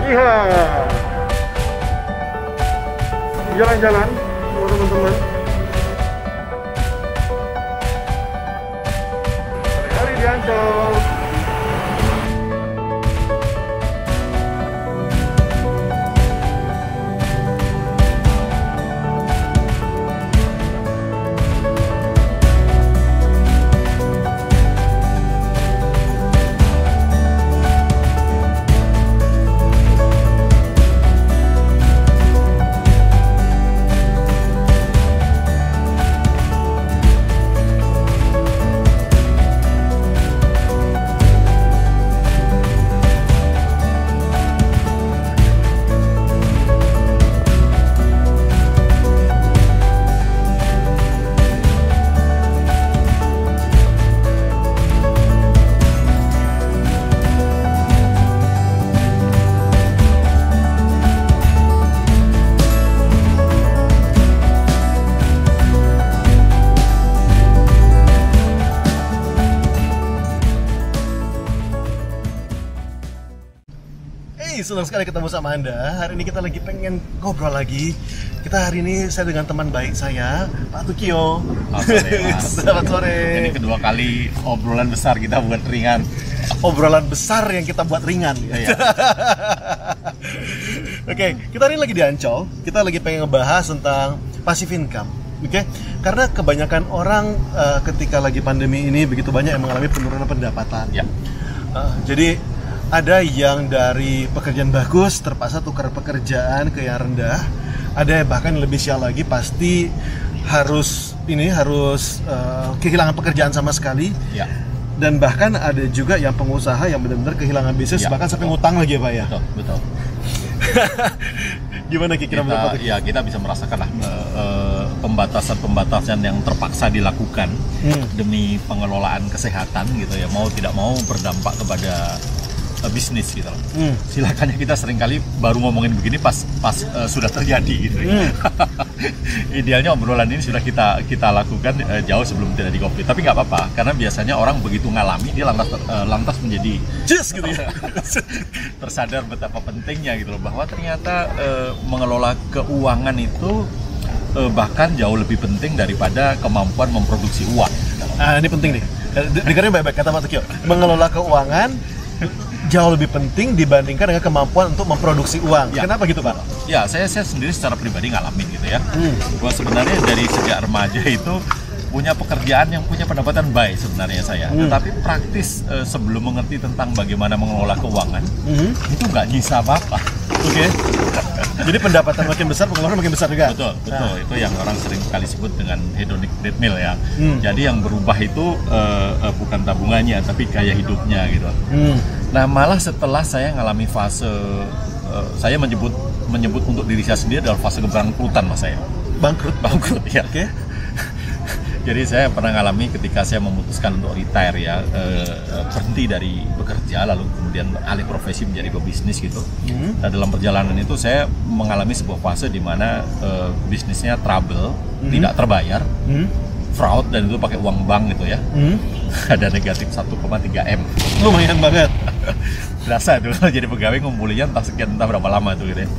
Iya. Jalan-jalan sama teman-teman. Hari-hari di Ancol. Senang sekali ketemu sama Anda. Hari ini kita lagi pengen ngobrol lagi. Kita hari ini saya dengan teman baik saya, Pak Tukio. Selamat sore. Ini kedua kali obrolan besar kita buat ringan. Obrolan besar yang kita buat ringan. Iya. Oke, kita hari ini lagi di Ancol. Kita lagi pengen ngebahas tentang passive income. Oke, karena kebanyakan orang ketika lagi pandemi ini begitu banyak yang mengalami penurunan pendapatan. Ya. Jadi ada yang dari pekerjaan bagus terpaksa tukar pekerjaan ke yang rendah. Ada yang bahkan lebih sial lagi pasti harus kehilangan pekerjaan sama sekali. Ya. Dan bahkan ada juga yang pengusaha yang benar-benar kehilangan bisnis, ya, bahkan sampai ngutang lagi ya Pak ya. Betul. Gimana kira-kira menurut Pak? Ya, kita bisa merasakan lah pembatasan yang terpaksa dilakukan demi pengelolaan kesehatan gitu ya, mau tidak mau berdampak kepada bisnis gitu loh. Silakannya kita seringkali baru ngomongin begini pas sudah terjadi gitu ya. Idealnya obrolan ini sudah kita lakukan jauh sebelum terjadi COVID. Tapi nggak apa-apa, karena biasanya orang begitu ngalami dia lantas menjadi gitu ya. tersadar betapa pentingnya gitu loh, bahwa ternyata mengelola keuangan itu bahkan jauh lebih penting daripada kemampuan memproduksi uang. Ini penting nih. Dengarnya baik-baik kata Pak Tukio. Mengelola keuangan jauh lebih penting dibandingkan dengan kemampuan untuk memproduksi uang. Ya. Kenapa gitu Pak? Ya, saya sendiri secara pribadi ngalamin gitu ya. Bahwa sebenarnya dari sejak remaja itu punya pekerjaan yang punya pendapatan baik sebenarnya saya. Tetapi praktis sebelum mengerti tentang bagaimana mengelola keuangan, itu nggak bisa apa-apa. Oke. Jadi pendapatan makin besar, pengeluaran makin besar juga. Betul. Itu yang orang sering sekali sebut dengan hedonic treadmill ya. Jadi yang berubah itu bukan tabungannya, tapi gaya hidupnya gitu. Nah, malah setelah saya ngalami fase, saya menyebut untuk diri saya sendiri adalah fase kebangkrutan mas saya. Bangkrut ya. Oke. Jadi saya pernah ngalami ketika saya memutuskan untuk retire ya, berhenti dari bekerja lalu kemudian beralih profesi menjadi pebisnis gitu. Nah, dalam perjalanan itu saya mengalami sebuah fase di mana bisnisnya trouble, tidak terbayar, fraud, dan itu pakai uang bank gitu ya. Ada negatif 1,3 M. Lumayan banget. Berasa itu jadi pegawai ngumpulinnya entah berapa lama tuh gitu ya.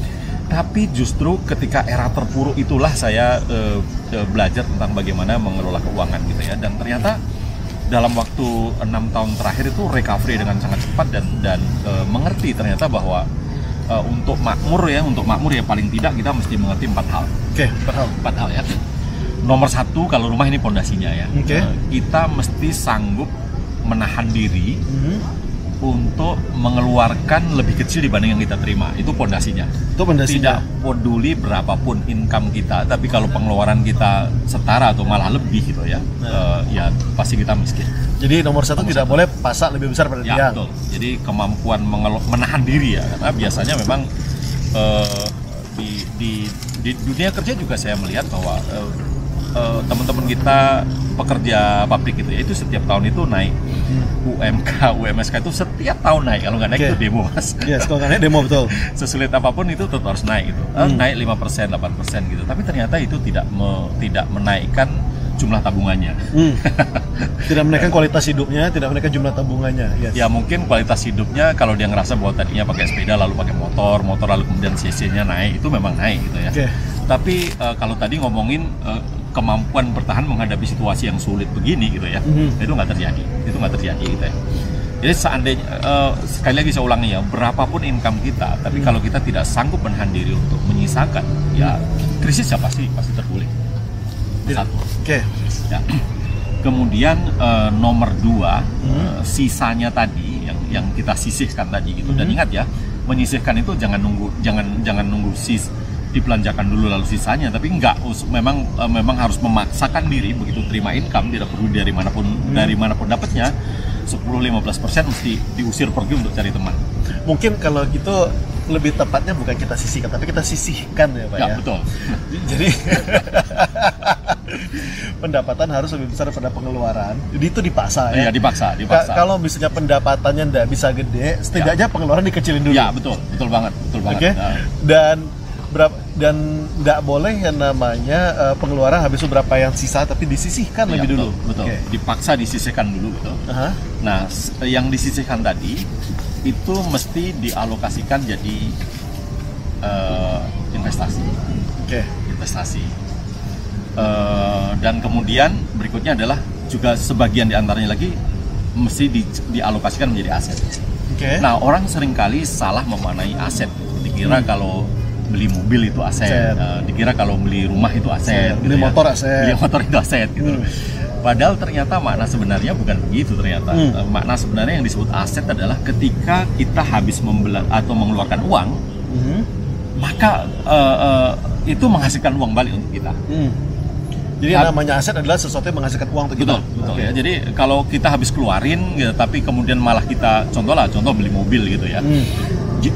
Tapi justru ketika era terpuruk itulah saya belajar tentang bagaimana mengelola keuangan gitu ya. Dan ternyata dalam waktu 6 tahun terakhir itu recovery dengan sangat cepat dan mengerti ternyata bahwa untuk makmur ya paling tidak kita mesti mengerti 4 hal. Oke, 4 hal ya. Nomor 1, kalau rumah ini pondasinya ya. Kita mesti sanggup menahan diri untuk mengeluarkan lebih kecil dibanding yang kita terima. Itu pondasinya. Tidak peduli berapapun income kita, tapi kalau pengeluaran kita setara atau malah lebih gitu ya, ya pasti kita miskin. Jadi nomor 1 tidak boleh pasak lebih besar pada ya, betul. Jadi kemampuan menahan diri ya, karena biasanya memang di dunia kerja juga saya melihat bahwa teman-teman kita pekerja pabrik gitu ya, itu setiap tahun itu naik. UMK, UMSK itu setiap tahun naik, kalau nggak naik itu demo, Mas. Yes, kalau nggak naik demo, betul. Sesulit apapun itu tetap harus naik gitu. Naik 5%, 8% gitu. Tapi ternyata itu tidak menaikkan jumlah tabungannya. Tidak menaikkan kualitas hidupnya, tidak menaikkan jumlah tabungannya. Yes. Ya mungkin kualitas hidupnya kalau dia ngerasa bahwa tadinya pakai sepeda lalu pakai motor lalu kemudian CC-nya naik, itu memang naik gitu ya. Tapi kalau tadi ngomongin kemampuan bertahan menghadapi situasi yang sulit begini gitu ya, itu nggak terjadi gitu ya. Jadi seandainya sekali lagi saya ulangi ya, berapapun income kita, tapi kalau kita tidak sanggup menahan diri untuk menyisakan, ya krisis ya pasti terguling. Satu. Ya. Kemudian nomor 2, sisanya tadi yang kita sisihkan tadi gitu. Dan ingat ya, menyisihkan itu jangan nunggu dibelanjakan dulu lalu sisanya, tapi memang harus memaksakan diri begitu terima income, tidak perlu dari manapun dapatnya, 10-15% mesti diusir pergi untuk cari teman. Mungkin kalau gitu lebih tepatnya bukan kita sisihkan, tapi kita sisihkan ya Pak ya. Betul. Jadi pendapatan harus lebih besar daripada pengeluaran. Jadi itu dipaksa ya. Iya, dipaksa. Kalau misalnya pendapatannya nggak bisa gede, setidaknya pengeluaran dikecilin dulu. Ya, betul banget. Okay? Dan nggak boleh yang namanya pengeluaran habis itu berapa yang sisa, tapi disisihkan lebih dulu. Betul. Dipaksa disisihkan dulu gitu. Nah, yang disisihkan tadi itu mesti dialokasikan jadi investasi. Investasi. Dan kemudian berikutnya adalah juga sebagian diantaranya lagi mesti dialokasikan menjadi aset. Nah, orang seringkali salah memaknai aset. Dikira kalau beli mobil itu aset. Dikira kalau beli rumah itu aset. Beli motor aset. Beli motor itu aset gitu. Padahal ternyata makna sebenarnya bukan begitu ternyata. Makna sebenarnya yang disebut aset adalah ketika kita habis atau mengeluarkan uang, maka itu menghasilkan uang balik untuk kita. Jadi namanya aset adalah sesuatu yang menghasilkan uang untuk kita. Betul. Ya. Jadi kalau kita habis keluarin, ya, tapi kemudian malah kita contoh beli mobil gitu ya.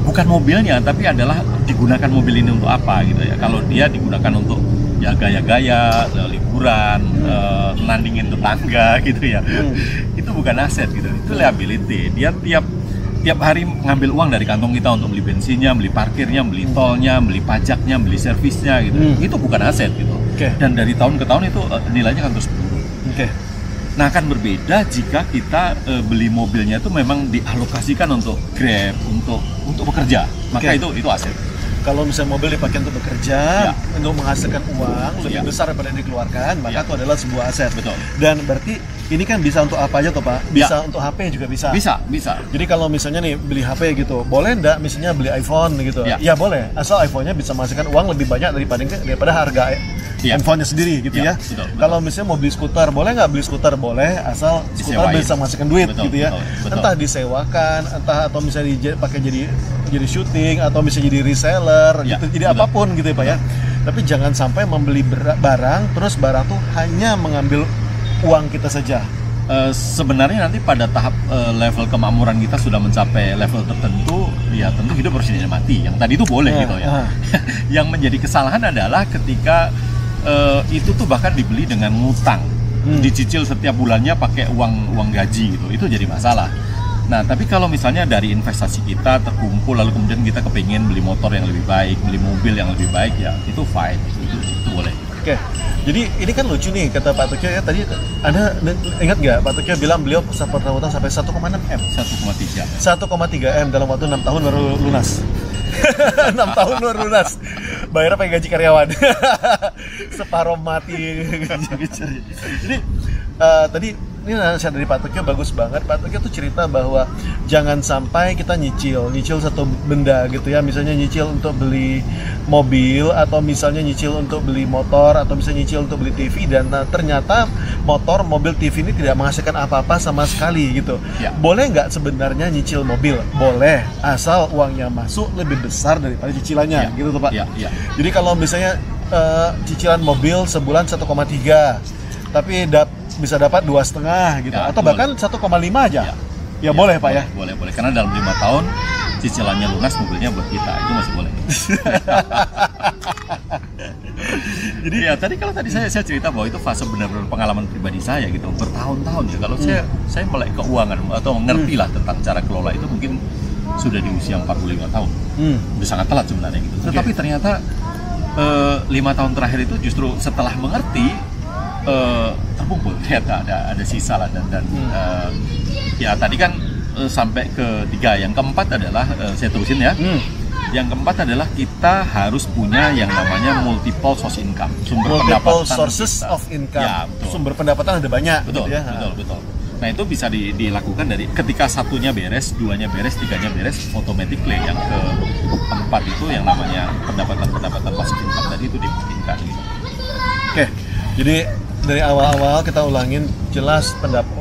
Bukan mobilnya, tapi adalah digunakan mobil ini untuk apa gitu ya. Kalau dia digunakan untuk ya gaya-gaya, liburan, nandingin tetangga gitu ya. Itu bukan aset gitu. Itu liability. Dia tiap hari ngambil uang dari kantong kita untuk beli bensinnya, beli parkirnya, beli tolnya, beli pajaknya, beli servisnya gitu. Itu bukan aset gitu. Dan dari tahun ke tahun itu nilainya kan terus menurun. Nah, akan berbeda jika kita beli mobilnya itu memang dialokasikan untuk Grab, untuk bekerja. Maka itu aset. Kalau misalnya mobil dipakai untuk bekerja, untuk menghasilkan uang lebih besar daripada yang dikeluarkan, maka itu adalah sebuah aset. Betul. Dan berarti ini kan bisa untuk apa aja tuh Pak? Bisa untuk HP juga bisa. Bisa. Jadi kalau misalnya nih beli HP gitu, boleh nggak misalnya beli iPhone gitu? Ya boleh, asal iPhone-nya bisa menghasilkan uang lebih banyak daripada harga handphone-nya sendiri gitu ya. Betul. Kalau misalnya mau beli skuter, boleh nggak beli skuter? Boleh, asal skuter bisa menghasilkan duit gitu ya. Betul. Entah disewakan, atau misalnya pakai jadi syuting, atau bisa jadi reseller gitu. Jadi apapun gitu ya Pak ya. Tapi jangan sampai membeli barang terus barang tuh hanya mengambil uang kita saja. Sebenarnya nanti pada tahap level kemakmuran kita sudah mencapai level tertentu, ya tentu hidup harus dinikmati. Yang tadi itu boleh gitu ya. Yang menjadi kesalahan adalah ketika itu tuh bahkan dibeli dengan ngutang, dicicil setiap bulannya pakai uang gaji gitu. Itu jadi masalah. Nah, tapi kalau misalnya dari investasi kita terkumpul lalu kemudian kita kepingin beli motor yang lebih baik, beli mobil yang lebih baik, ya itu fine, itu boleh. Jadi ini kan lucu nih kata Pak Tukyo ya, tadi Anda ingat nggak Pak Tukyo bilang beliau pernah utang sampai 1,6 M? 1,3 M dalam waktu 6 tahun baru lunas. 6 tahun baru lunas. Bayarnya pakai gaji karyawan. Separuh mati. Jadi tadi ini nasihat dari Pak Tukyo bagus banget. Pak Tukyo tuh cerita bahwa jangan sampai kita nyicil satu benda gitu ya. Misalnya nyicil untuk beli mobil, atau misalnya nyicil untuk beli motor, atau misalnya nyicil untuk beli TV, dan ternyata motor, mobil, TV ini tidak menghasilkan apa-apa sama sekali gitu. Boleh nggak sebenarnya nyicil mobil? Boleh, asal uangnya masuk lebih besar daripada cicilannya gitu tuh Pak. Jadi kalau misalnya cicilan mobil sebulan 1,3, tapi bisa dapat 2,5 gitu, atau bahkan 1,5 aja. Ya boleh Pak ya. Boleh. Karena dalam 5 tahun cicilannya lunas, mobilnya buat kita, itu masih boleh. Jadi ya tadi saya cerita bahwa itu fase benar-benar pengalaman pribadi saya gitu, bertahun-tahun ya. Kalau saya melek keuangan atau mengerti lah tentang cara kelola itu mungkin sudah di usia 45 tahun. Udah sangat telat sebenarnya gitu. Tetapi ternyata 5 tahun terakhir itu justru setelah mengerti terkumpul ternyata ada sisa lah dan ya tadi kan sampai ke 3. Yang keempat adalah saya terusin ya. Yang keempat adalah kita harus punya yang namanya multiple source income, multiple sources of income. Ya, betul. Sumber pendapatan ada banyak. Betul, gitu ya. betul. Nah itu bisa dilakukan dari ketika satunya beres, 2-nya beres, 3-nya beres, automatically yang keempat itu yang namanya pendapatan passive income tadi itu dimungkinkan. Gitu. Oke, jadi dari awal-awal kita ulangin jelas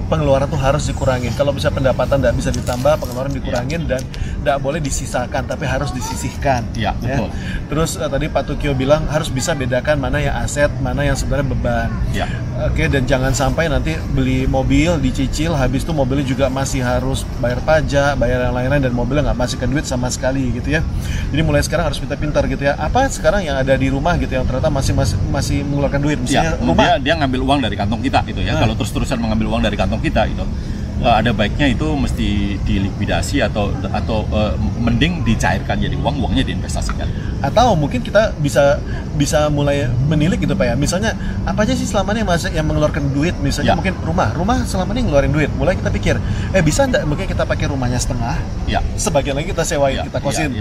pengeluaran tuh harus dikurangin. Kalau bisa pendapatan tidak bisa ditambah, pengeluaran dikurangin dan tidak boleh disisakan, tapi harus disisihkan. Iya, betul. Terus tadi Pak Tukio bilang harus bisa bedakan mana yang aset, mana yang sebenarnya beban. Iya. Oke, dan jangan sampai nanti beli mobil dicicil, habis itu mobilnya juga masih harus bayar pajak, bayar yang lain-lain dan mobilnya nggak masukkan duit sama sekali gitu ya. Jadi mulai sekarang harus pintar-pintar gitu ya. Apa sekarang yang ada di rumah gitu yang ternyata masih mengeluarkan duit, misalnya rumah. Dia ngambil uang dari kantong kita gitu ya. Kalau terus-terusan mengambil uang dari kantong kita itu ada baiknya itu mesti dilikuidasi atau mending dicairkan jadi uangnya diinvestasikan. Atau mungkin kita bisa mulai menilik gitu Pak ya. Misalnya apa aja sih selama ini yang mengeluarkan duit, misalnya mungkin rumah selama ini ngeluarin duit. Mulai kita pikir, bisa enggak mungkin kita pakai rumahnya setengah. Sebagian lagi kita sewain, kita kosin.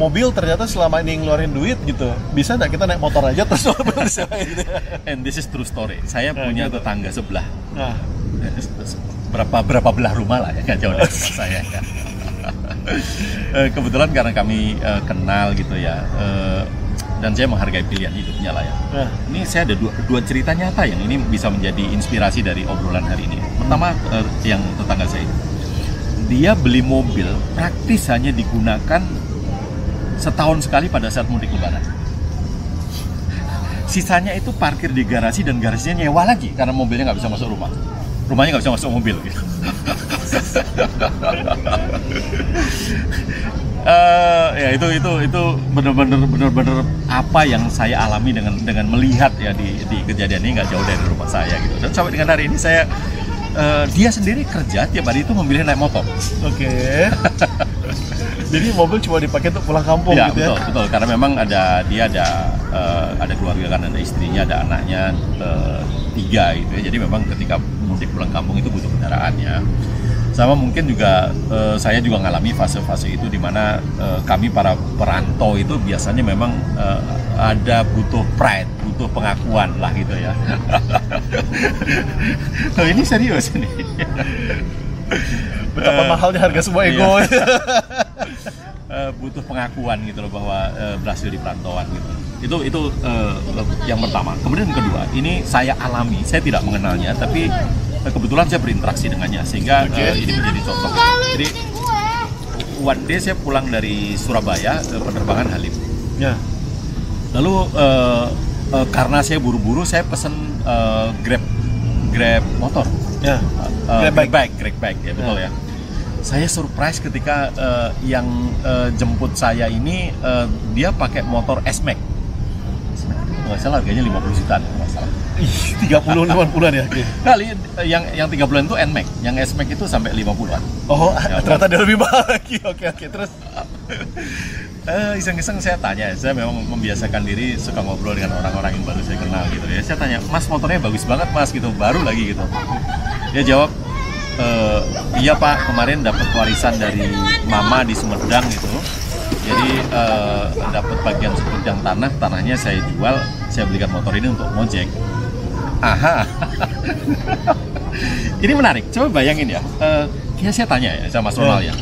Mobil ternyata selama ini ngeluarin duit gitu. Bisa enggak kita naik motor aja terus mobil disewain gitu. And this is true story. Saya punya tetangga sebelah. Berapa belah rumah lah ya, nggak jauh dari rumah saya kan. Kebetulan karena kami kenal gitu ya, dan saya menghargai pilihan hidupnya lah ya. Ini saya ada dua cerita nyata yang ini bisa menjadi inspirasi dari obrolan hari ini. Pertama, yang tetangga saya, dia beli mobil praktis hanya digunakan setahun sekali pada saat mudik lebaran. Sisanya itu parkir di garasi dan garasinya nyewa lagi karena mobilnya nggak bisa masuk rumah. Rumahnya nggak bisa masuk mobil gitu. Ya itu benar-benar apa yang saya alami dengan melihat ya di kejadian ini nggak jauh dari rumah saya gitu. Dan sampai dengan hari ini saya dia sendiri kerja tiap hari itu memilih naik motor. Oke. Jadi mobil cuma dipakai untuk pulang kampung ya, gitu ya? Betul. Karena memang ada keluarga kan, ada istrinya, ada anaknya 3 gitu ya. Jadi memang ketika mudik pulang kampung itu butuh kendaraan ya. Sama mungkin juga saya juga ngalami fase-fase itu di mana kami para perantau itu biasanya memang ada butuh pride, butuh pengakuan lah gitu ya. Ini serius ini. Betapa mahalnya harga sebuah ego. Butuh pengakuan gitu loh bahwa berhasil di perantauan gitu. Itu yang pertama. Kemudian yang kedua, ini saya alami, saya tidak mengenalnya, tapi kebetulan saya berinteraksi dengannya sehingga ini menjadi contoh. Jadi one day saya pulang dari Surabaya ke penerbangan Halim. Ya. Lalu karena saya buru-buru, saya pesen Grab motor. Ya. Grab bike ya, betul ya. Saya surprise ketika yang jemput saya ini dia pakai motor S-Max. Nggak salah harganya 50 jutaan, nggak salah. 30-50an ya? Kali yang 30-an itu N-Max, yang S-Max itu sampai 50-an. Oh, ya, ternyata dia lebih mahal lagi. Oke, terus iseng-iseng saya tanya, saya memang membiasakan diri suka ngobrol dengan orang-orang yang baru saya kenal gitu ya. Saya tanya, "Mas, motornya bagus banget Mas," gitu, baru lagi gitu. Dia jawab, "Iya Pak, kemarin dapat warisan dari Mama di Sumedang gitu. Jadi dapat bagian sebidang tanahnya saya jual, saya belikan motor ini untuk ngojek." Aha. Ini menarik. Coba bayangin ya. Saya tanya ya sama Mas Ronald ya.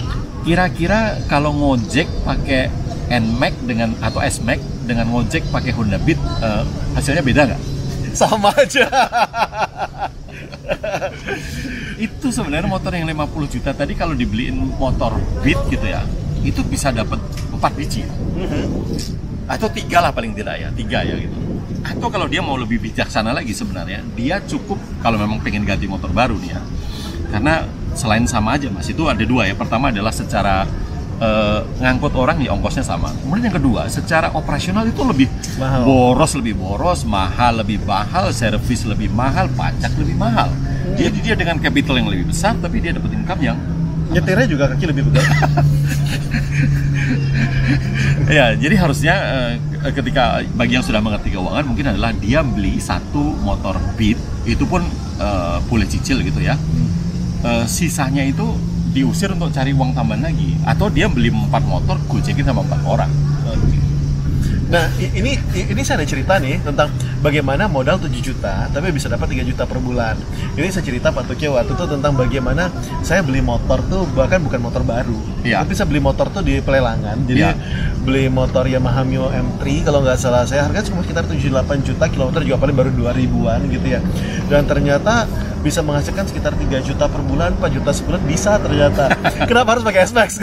Kira-kira kalau ngojek pakai N-Max atau S-Max dengan ngojek pakai Honda Beat, hasilnya beda nggak? Sama aja. Itu sebenarnya motor yang 50 juta tadi kalau dibeliin motor Beat gitu ya, itu bisa dapat 4 biji. Atau 3 lah paling tidak ya, 3 ya gitu. Atau kalau dia mau lebih bijaksana lagi sebenarnya, dia cukup kalau memang pengen ganti motor baru nih ya. Karena selain sama aja Mas, itu ada 2 ya. Pertama adalah secara ngangkut orang di ongkosnya sama. Kemudian yang kedua, secara operasional itu lebih Mahal. lebih boros, mahal lebih mahal, servis lebih mahal, pajak lebih mahal. Jadi dia dengan capital yang lebih besar, tapi dia dapat income yang Nyetirnya juga kaki lebih berat. ya, jadi harusnya ketika bagi yang sudah mengerti keuangan mungkin adalah dia beli satu motor Beat, itu pun boleh cicil gitu ya. Sisanya itu diusir untuk cari uang tambahan lagi, atau dia beli 4 motor, gojekin sama 4 orang. Nah, ini saya ada cerita nih tentang bagaimana modal 7 juta tapi bisa dapat 3 juta per bulan. Ini saya cerita Pak Tuki waktu itu tentang bagaimana saya beli motor tuh, bahkan bukan motor baru. Iya. Tapi saya beli motor tuh di pelelangan. Jadi Iya. beli motor Yamaha Mio M3 kalau nggak salah saya, harganya cuma sekitar 7-8 juta, kilometer juga paling baru 2000-an gitu ya. Dan ternyata bisa menghasilkan sekitar 3 juta per bulan, 4 juta sebulan bisa ternyata. Kenapa harus pakai S-Max?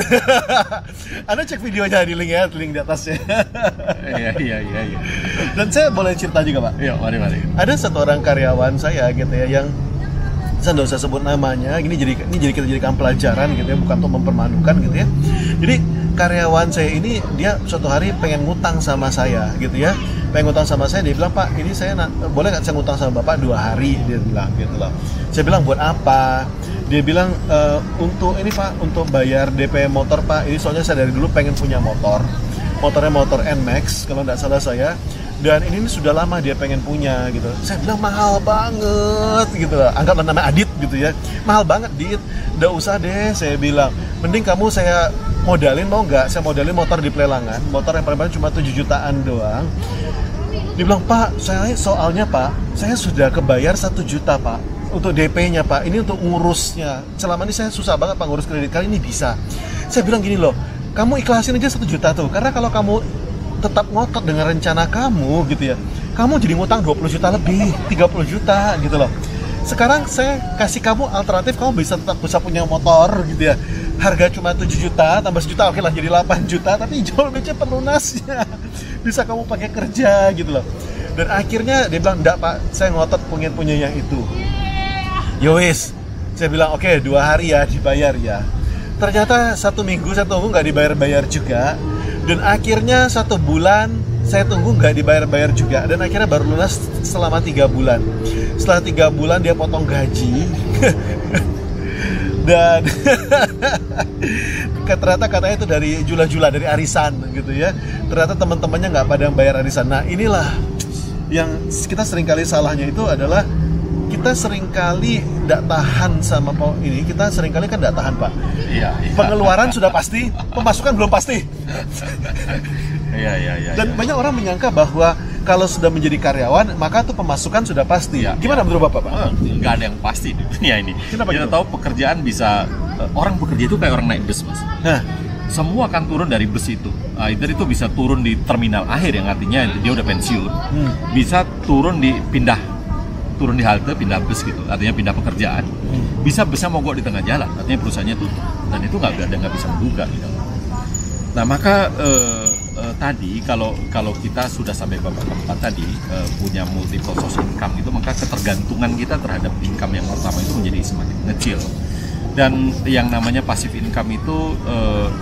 Anda cek videonya di link ya, link di atasnya. Iya. Dan saya boleh cerita juga Pak. Iya, mari. Ada satu orang karyawan saya gitu ya, yang saya nggak usah sebut namanya. Ini kita jadikan pelajaran gitu ya, bukan untuk mempermalukan gitu ya. Jadi karyawan saya ini dia suatu hari pengen ngutang sama saya gitu ya. Pengen ngutang sama saya, dia bilang, Pak, ini saya boleh nggak saya ngutang sama Bapak 2 hari, dia bilang gitu loh. Saya bilang, buat apa? Dia bilang, untuk ini Pak, untuk bayar DP motor Pak. Ini soalnya saya dari dulu pengen punya motor. Motornya motor NMAX kalau nggak salah saya. Dan ini sudah lama dia pengen punya gitu. Saya bilang mahal banget gitu loh. Anggaplah namanya Adit gitu ya. Mahal banget Dit. Udah usah deh, saya bilang. Mending kamu saya modalin, mau nggak? Saya modalin motor di pelelangan. Motor yang paling cuma 7 jutaan doang. Dia bilang, Pak, soalnya Pak, saya sudah kebayar 1 juta Pak untuk DP-nya Pak. Ini untuk ngurusnya. Selama ini saya susah banget Pak ngurus kredit, kali ini bisa. Saya bilang gini loh, kamu ikhlasin aja 1 juta tuh. Karena kalau kamu tetap ngotot dengan rencana kamu gitu ya, kamu jadi ngutang 20 juta lebih, 30 juta gitu loh. Sekarang saya kasih kamu alternatif, kamu tetap bisa punya motor gitu ya. Harga cuma 7 juta, tambah 1 juta, oke lah jadi 8 juta, tapi jauh lebih cepat lunasnya. Bisa kamu pakai kerja gitu loh. Dan akhirnya dia bilang, enggak Pak, saya ngotot pengen punya yang itu. Yowis, saya bilang oke, 2 hari ya dibayar ya. Ternyata 1 minggu saya tunggu nggak dibayar-bayar juga. Dan akhirnya 1 bulan saya tunggu nggak dibayar-bayar juga. Dan akhirnya baru lunas selama 3 bulan. Setelah 3 bulan dia potong gaji. Dan ternyata katanya itu dari jula-jula, dari arisan gitu ya. Ternyata teman-temannya nggak pada bayar arisan. Nah inilah yang kita seringkali salahnya itu adalah kita seringkali tidak tahan sama ini, kita seringkali kan tidak tahan Pak. Iya. Pengeluaran sudah pasti, pemasukan belum pasti. Iya. Dan banyak orang menyangka bahwa kalau sudah menjadi karyawan maka tuh pemasukan sudah pasti. Iya, Gimana menurut Bapak Pak? Nggak ada yang pasti di dunia ini. Kenapa Kita gitu? tahu pekerjaan bisa, orang bekerja itu kayak orang naik bus Mas. Nah, Semua akan turun dari bus itu. Either itu bisa turun di terminal akhir yang artinya dia udah pensiun, bisa turun di halte, pindah bus gitu, artinya pindah pekerjaan. Bisa mogok di tengah jalan, artinya perusahaannya tutup, dan itu nggak bisa menduga gitu. Nah maka tadi kalau kita sudah sampai babak keempat tadi, punya multiple source income itu, maka ketergantungan kita terhadap income yang pertama itu menjadi semakin kecil. Dan yang namanya passive income itu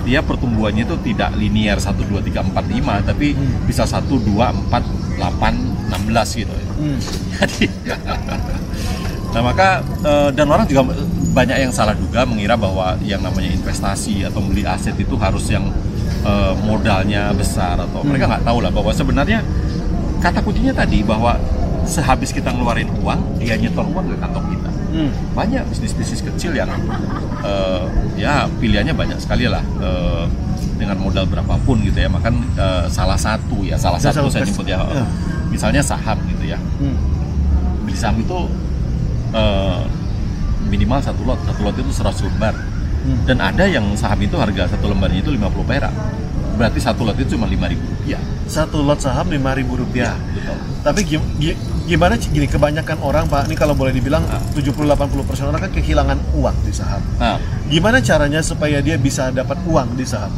dia pertumbuhannya itu tidak linear 1, 2, 3, 4, 5, tapi bisa 1, 2, 4, 8, 16 gitu. Jadi nah maka dan orang juga banyak yang salah duga mengira bahwa yang namanya investasi atau beli aset itu harus yang modalnya besar, atau mereka nggak tahu lah bahwa sebenarnya kata kuncinya tadi bahwa sehabis kita ngeluarin uang, dia nyetor uang ke kantong kita. Banyak bisnis-bisnis kecil yang ya pilihannya banyak sekali lah, dengan modal berapapun gitu ya. Makan salah satu saya nyebut ya, misalnya saham gitu ya. Beli saham itu minimal 1 lot itu 100 lembar. Dan ada yang saham itu harga 1 lembarnya itu 50 perak. Berarti 1 lot itu cuma Rp5.000. 1 lot saham Rp5.000. Ya, betul. Tapi gimana gini, kebanyakan orang Pak, ini kalau boleh dibilang 70-80% orang kan kehilangan uang di saham. Gimana caranya supaya dia bisa dapat uang di saham?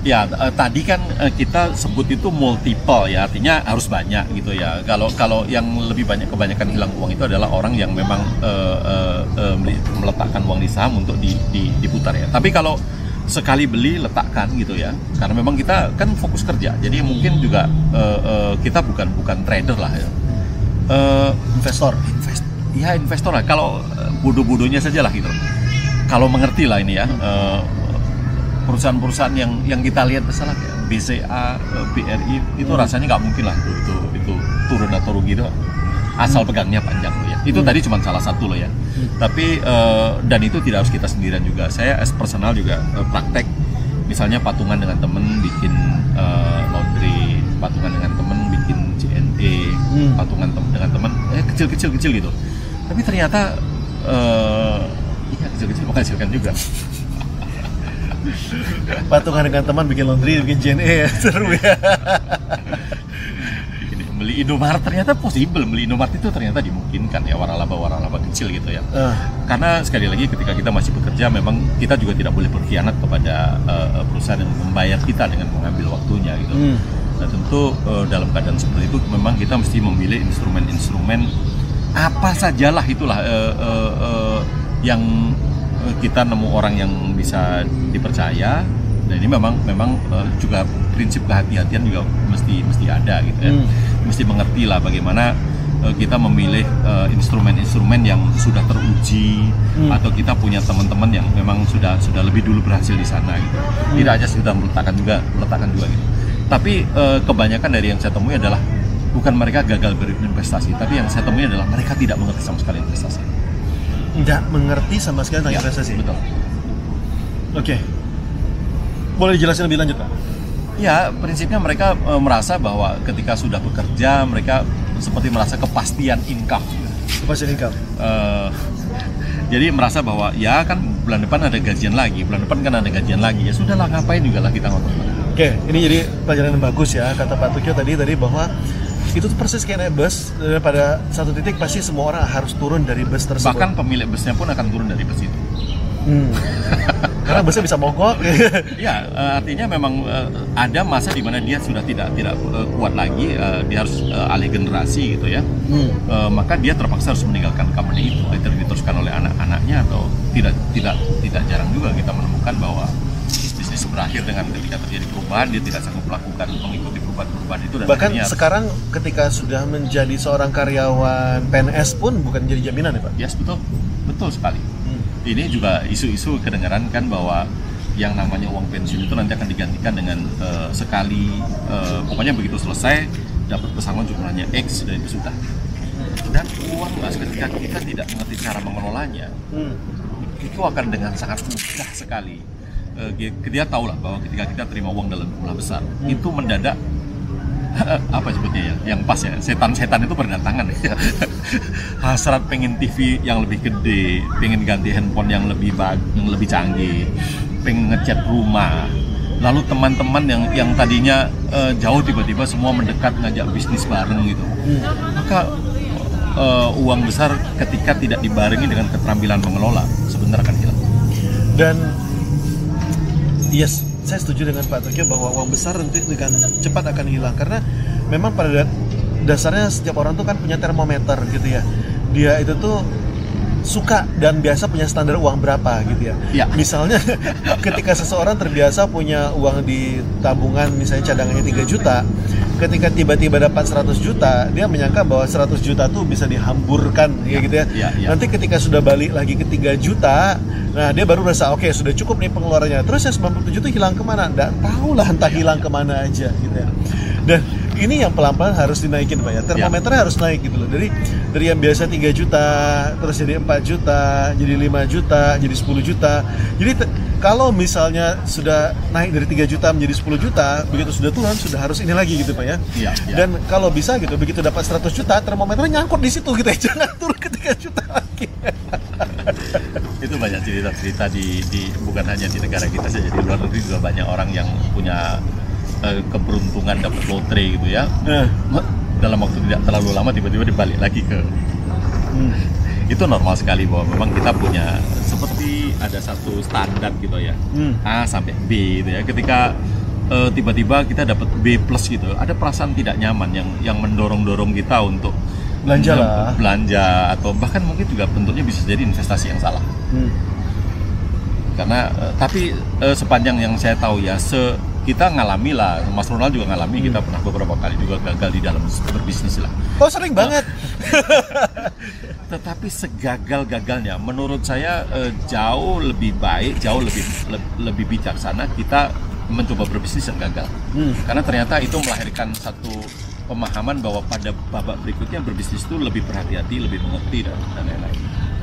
Ya, tadi kan kita sebut itu multiple ya, artinya harus banyak gitu ya. Kalau yang lebih banyak, kebanyakan hilang uang itu adalah orang yang memang meletakkan uang di saham untuk diputar ya. Tapi kalau sekali beli letakkan gitu ya, karena memang kita kan fokus kerja, jadi mungkin juga kita bukan trader lah ya, investor lah, kalau bodoh-bodohnya saja lah gitu, kalau mengerti lah ini ya, perusahaan-perusahaan yang kita lihat misalnya kayak BCA, BRI itu rasanya nggak mungkin lah itu turun atau rugi itu asal pegangnya panjang loh ya. Itu tadi cuma salah satu loh ya. Tapi dan itu tidak harus kita sendirian juga. Saya as personal juga praktek, misalnya patungan dengan temen bikin laundry, patungan dengan temen bikin JNE, patungan dengan temen kecil gitu. Tapi ternyata iya kecil-kecil menghasilkan juga. Patungan dengan teman bikin laundry, bikin JNE ya, seru ya. Beli Indomaret ternyata possible, beli Indomaret itu ternyata dimungkinkan ya, waralaba kecil gitu ya. Karena sekali lagi ketika kita masih bekerja, memang kita juga tidak boleh berkhianat kepada perusahaan yang membayar kita dengan mengambil waktunya gitu. Dan tentu dalam keadaan seperti itu memang kita mesti memilih instrumen-instrumen apa sajalah itulah yang kita nemu orang yang bisa dipercaya. Dan ini memang juga prinsip kehati-hatian juga mesti ada gitu ya. Mesti mengerti lah bagaimana kita memilih instrumen-instrumen yang sudah teruji, atau kita punya teman-teman yang memang sudah lebih dulu berhasil di sana gitu. Tidak aja sudah meletakkan juga gitu. Tapi kebanyakan dari yang saya temui adalah bukan mereka gagal berinvestasi, tapi yang saya temui adalah mereka tidak mengerti sama sekali investasi. Tidak mengerti sama sekali tentang investasi. Betul. Oke. Boleh dijelasin lebih lanjut, Pak? Ya, prinsipnya mereka merasa bahwa ketika sudah bekerja, mereka seperti merasa kepastian income. Kepastian income. Jadi merasa bahwa ya kan bulan depan ada gajian lagi, ya sudahlah ngapain juga lah kita ngotot. Oke, ini jadi pelajaran yang bagus ya, kata Pak Tukyo tadi bahwa itu tuh persis kayak naik bus, pada satu titik pasti semua orang harus turun dari bus tersebut. Bahkan pemilik busnya pun akan turun dari bus itu. Karena busnya bisa mogok. Ya, artinya memang ada masa di mana dia sudah tidak kuat lagi, dia harus alih generasi gitu ya. Maka dia terpaksa harus meninggalkan company itu, diteruskan oleh anak-anaknya, atau tidak jarang juga kita menemukan bahwa bisnis berakhir dengan ketika terjadi perubahan, dia tidak sanggup mengikuti perubahan itu. Dan bahkan sekarang ketika sudah menjadi seorang karyawan PNS pun bukan jadi jaminan ya Pak? Yes, betul sekali. Ini juga isu-isu kedengaran kan bahwa yang namanya uang pensiun itu nanti akan digantikan dengan sekali, pokoknya begitu selesai dapat pesangon jumlahnya X dan itu sudah. Dan uang Mas, ketika kita tidak mengerti cara mengelolanya, itu akan dengan sangat mudah sekali. Dia tahu lah bahwa ketika kita terima uang dalam jumlah besar, itu mendadak apa sebutnya ya, yang pas ya, setan-setan itu berdatangan ya. Hasrat pengen TV yang lebih gede, pengen ganti handphone yang lebih canggih, pengen ngecat rumah. Lalu teman-teman yang tadinya jauh tiba-tiba semua mendekat ngajak bisnis bareng gitu. Maka uang besar ketika tidak dibarengi dengan keterampilan mengelola sebenarnya akan hilang. Dan yes, saya setuju dengan Pak Tukyo bahwa uang besar nanti dengan cepat akan hilang, karena memang pada dasarnya setiap orang tuh kan punya termometer gitu ya. Dia itu tuh suka dan biasa punya standar uang berapa gitu ya. Misalnya ketika seseorang terbiasa punya uang di tabungan misalnya cadangannya 3 juta, ketika tiba-tiba dapat 100 juta, dia menyangka bahwa 100 juta tuh bisa dihamburkan ya gitu ya. Nanti ketika sudah balik lagi ke 3 juta, nah dia baru merasa oke, sudah cukup nih pengeluarannya. Terus yang 97 itu hilang kemana? Nggak tahu lah, entah hilang kemana aja gitu ya. Dan ini yang pelan-pelan harus dinaikin Pak ya. Termometernya harus naik gitu loh. Dari yang biasa 3 juta, terus jadi 4 juta, jadi 5 juta, jadi 10 juta. Jadi kalau misalnya sudah naik dari 3 juta menjadi 10 juta, begitu sudah turun, sudah harus ini lagi gitu Pak ya. Dan kalau bisa gitu, begitu dapat 100 juta, termometernya nyangkut di situ gitu ya. Jangan turun ke 3 juta lagi. Itu banyak cerita-cerita di bukan hanya di negara kita saja, di luar negeri juga banyak orang yang punya keberuntungan dapat lotre gitu ya. Dalam waktu tidak terlalu lama tiba-tiba dibalik lagi ke itu normal sekali bahwa memang kita punya seperti ada satu standar gitu ya, A sampai B gitu ya. Ketika tiba-tiba kita dapat B plus gitu, ada perasaan tidak nyaman yang mendorong kita untuk belanja atau bahkan mungkin juga bentuknya bisa jadi investasi yang salah. karena tapi sepanjang yang saya tahu ya, kita ngalami lah, Mas Ronald juga ngalami, kita pernah beberapa kali juga gagal di dalam berbisnis lah. Oh sering banget. Tetapi segagal-gagalnya, menurut saya jauh lebih baik, jauh lebih bijaksana kita mencoba berbisnis dan gagal. Karena ternyata itu melahirkan satu pemahaman bahwa pada babak berikutnya berbisnis itu lebih berhati-hati, lebih mengerti dan lain-lain.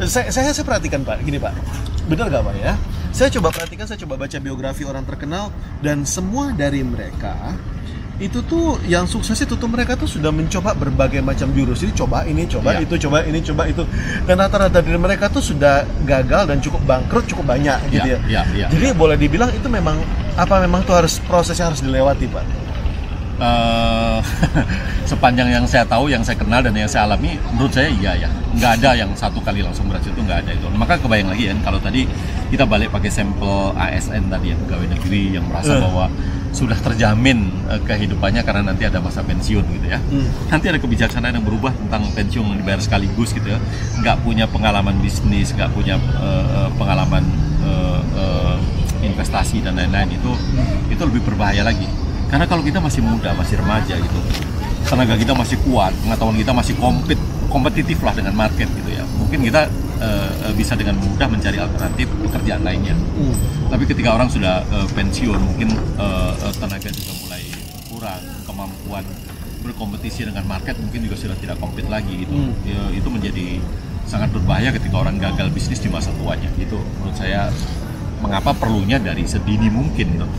Saya perhatikan Pak, gini Pak, benar nggak Pak ya? Saya coba perhatikan, saya coba baca biografi orang terkenal, dan semua dari mereka itu tuh yang sukses itu tuh mereka tuh sudah mencoba berbagai macam jurus. Jadi coba ini, coba itu, coba ini, coba itu, dan rata-rata dari mereka tuh sudah gagal dan cukup bangkrut cukup banyak gitu ya. Jadi boleh dibilang itu memang tuh harus proses yang harus dilewati Pak. Sepanjang yang saya tahu, yang saya kenal dan yang saya alami, menurut saya iya ya, nggak ada yang satu kali langsung berhasil, itu nggak ada itu. Maka kebayang lagi ya, kalau tadi kita balik pakai sampel ASN tadi ya, pegawai negeri yang merasa bahwa sudah terjamin kehidupannya karena nanti ada masa pensiun gitu ya. Nanti ada kebijaksanaan yang berubah tentang pensiun yang dibayar sekaligus gitu ya. Nggak punya pengalaman bisnis, nggak punya pengalaman investasi dan lain-lain, itu lebih berbahaya lagi. Karena kalau kita masih muda, masih remaja gitu, tenaga kita masih kuat, pengetahuan kita masih kompetitif lah dengan market gitu ya. Mungkin kita bisa dengan mudah mencari alternatif pekerjaan lainnya. Tapi ketika orang sudah pensiun, mungkin tenaga juga mulai kurang, kemampuan berkompetisi dengan market mungkin juga sudah tidak kompet lagi gitu. Itu menjadi sangat berbahaya ketika orang gagal bisnis di masa tuanya. Itu menurut saya mengapa perlunya dari sedini mungkin gitu.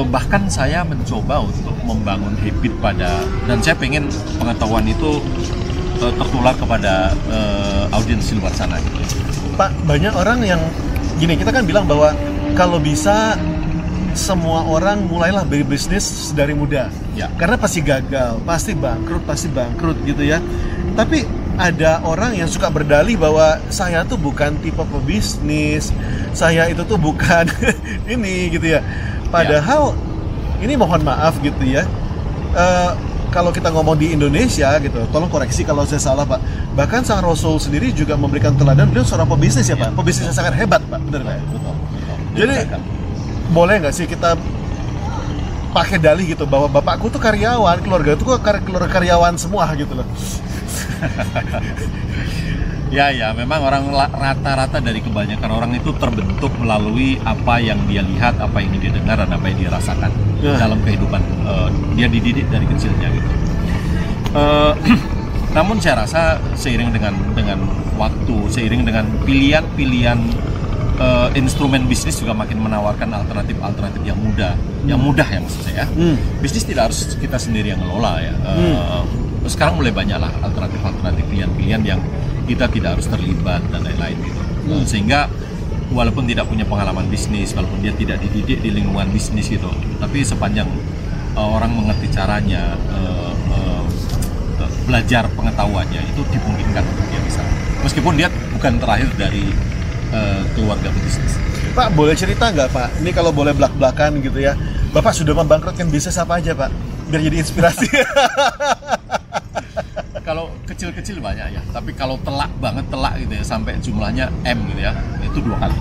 Bahkan saya mencoba untuk membangun habit dan saya pengen pengetahuan itu tertular kepada audiens di luar sana gitu. Pak, banyak orang yang gini, kita kan bilang bahwa kalau bisa semua orang mulailah berbisnis dari muda ya. Karena pasti gagal, pasti bangkrut gitu ya. Tapi ada orang yang suka berdalih bahwa saya tuh bukan tipe pebisnis, saya itu tuh bukan ini gitu ya. Padahal ini mohon maaf gitu ya, kalau kita ngomong di Indonesia gitu, tolong koreksi kalau saya salah Pak. Bahkan Sang Rasul sendiri juga memberikan teladan, beliau seorang pebisnis ya Pak, pebisnis yang sangat hebat Pak, benar nggak? Betul. Jadi boleh nggak sih kita pakai dalih gitu bahwa bapakku tuh karyawan, keluarga itu keluarga karyawan semua gitu loh. Ya, memang orang rata-rata dari kebanyakan orang itu terbentuk melalui apa yang dia lihat, apa yang dia dengar, dan apa yang dia rasakan dalam kehidupan. Dia dididik dari kecilnya gitu. Namun saya rasa seiring dengan waktu, seiring dengan pilihan instrumen bisnis juga makin menawarkan alternatif yang mudah ya maksud saya. Bisnis tidak harus kita sendiri yang ngelola ya. Sekarang mulai banyaklah alternatif pilihan-pilihan yang kita tidak harus terlibat dan lain-lain gitu. Sehingga walaupun tidak punya pengalaman bisnis, walaupun dia tidak dididik di lingkungan bisnis gitu, tapi sepanjang orang mengerti caranya, belajar pengetahuannya, itu dimungkinkan untuk dia bisa. Meskipun dia bukan terakhir dari keluarga bisnis. Pak, boleh cerita nggak Pak? Ini kalau boleh belak-belakan gitu ya, Bapak sudah membangkrutkan bisnis apa aja Pak? Biar jadi inspirasi. Kalau kecil-kecil banyak ya, tapi kalau telak gitu ya, sampai jumlahnya M gitu ya, itu 2 kali.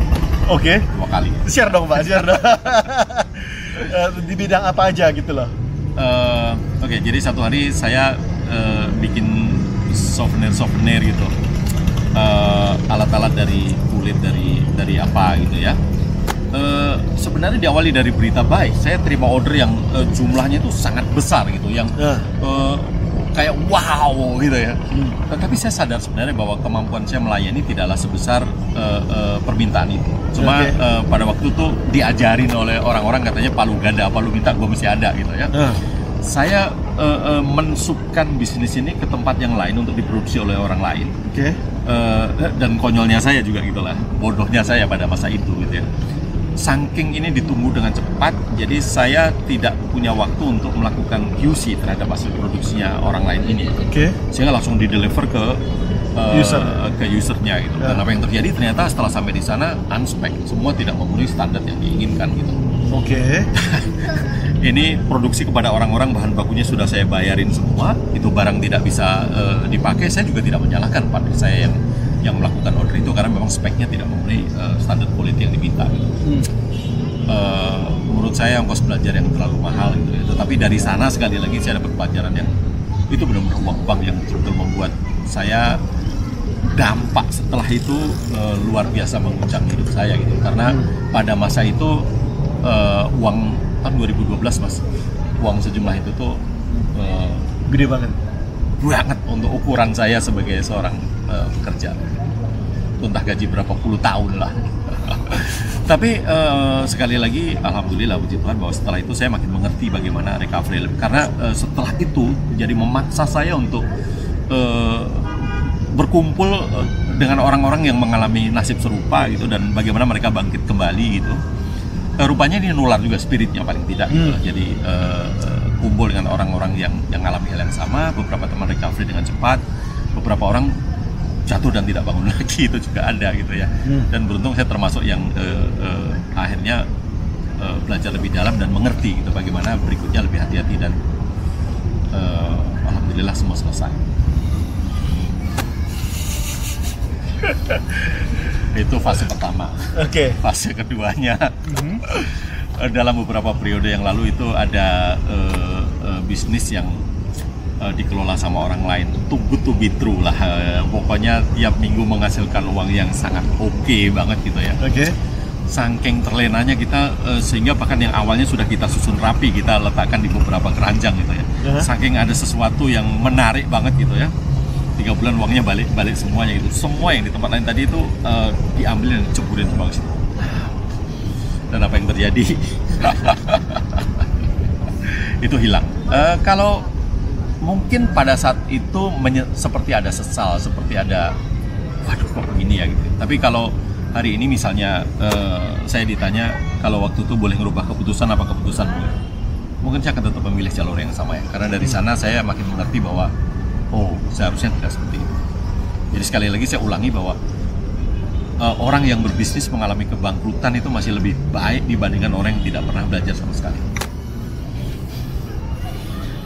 Oke. 2 kali. Share dong Pak, share dong. Di bidang apa aja gitu loh? Oke, jadi satu hari saya bikin souvenir gitu, alat-alat dari kulit dari apa gitu ya. Sebenarnya diawali dari berita baik. Saya terima order yang jumlahnya itu sangat besar gitu, yang kayak wow gitu ya. Tapi saya sadar sebenarnya bahwa kemampuan saya melayani tidaklah sebesar permintaan itu. Cuma pada waktu itu diajarin oleh orang-orang, katanya palu gada, palu minta gue mesti ada gitu ya. Saya mensubkan bisnis ini ke tempat yang lain untuk diproduksi oleh orang lain. Dan konyolnya saya juga gitulah, bodohnya saya pada masa itu gitu ya. Saking ini ditunggu dengan cepat, jadi saya tidak punya waktu untuk melakukan QC terhadap hasil produksinya orang lain ini. Sehingga langsung di-deliver ke usernya gitu. Dan apa yang terjadi ternyata setelah sampai di sana unspec, semua tidak memenuhi standar yang diinginkan gitu. Ini produksi kepada orang-orang, bahan bakunya sudah saya bayarin semua, itu barang tidak bisa dipakai. Saya juga tidak menyalahkan partner saya yang yang melakukan order itu karena memang speknya tidak memenuhi standar quality yang diminta gitu. Menurut saya ongkos belajar yang terlalu mahal gitu ya. Tetapi dari sana sekali lagi saya dapat pelajaran yang itu benar-benar uang yang betul-betul membuat saya dampak setelah itu luar biasa menguncang hidup saya gitu. Karena pada masa itu uang tahun 2012 Mas, uang sejumlah itu tuh Gede banget untuk ukuran saya sebagai seorang pekerja. Entah gaji berapa puluh tahun lah. Tapi sekali lagi alhamdulillah puji Tuhan bahwa setelah itu saya makin mengerti bagaimana recovery, karena setelah itu jadi memaksa saya untuk berkumpul dengan orang-orang yang mengalami nasib serupa gitu, dan bagaimana mereka bangkit kembali gitu. Rupanya ini nular juga spiritnya paling tidak gitu. Jadi kumpul dengan orang-orang yang mengalami hal yang sama, beberapa teman recovery dengan cepat, beberapa orang jatuh dan tidak bangun lagi itu juga ada gitu ya. Dan beruntung saya termasuk yang akhirnya belajar lebih dalam dan mengerti gitu bagaimana berikutnya lebih hati-hati, dan alhamdulillah semua selesai. Itu fase pertama. Fase keduanya dalam beberapa periode yang lalu itu ada bisnis yang dikelola sama orang lain, too good to be true lah. Pokoknya tiap minggu menghasilkan uang yang sangat oke banget gitu ya. Saking terlenanya kita sehingga bahkan yang awalnya sudah kita susun rapi, kita letakkan di beberapa keranjang gitu ya. Saking ada sesuatu yang menarik banget gitu ya. 3 bulan uangnya balik semuanya gitu. Semua yang di tempat lain tadi itu diambil dan diceburin semua ke situ. Dan apa yang terjadi? Itu hilang. Kalau mungkin pada saat itu seperti ada sesal, seperti ada waduh kok begini ya gitu. Tapi kalau hari ini misalnya saya ditanya kalau waktu itu boleh ngerubah keputusan apa keputusan boleh, mungkin saya akan tetap memilih jalur yang sama ya. Karena dari sana saya makin mengerti bahwa oh seharusnya tidak seperti itu. Jadi sekali lagi saya ulangi bahwa orang yang berbisnis mengalami kebangkrutan itu masih lebih baik dibandingkan orang yang tidak pernah belajar sama sekali.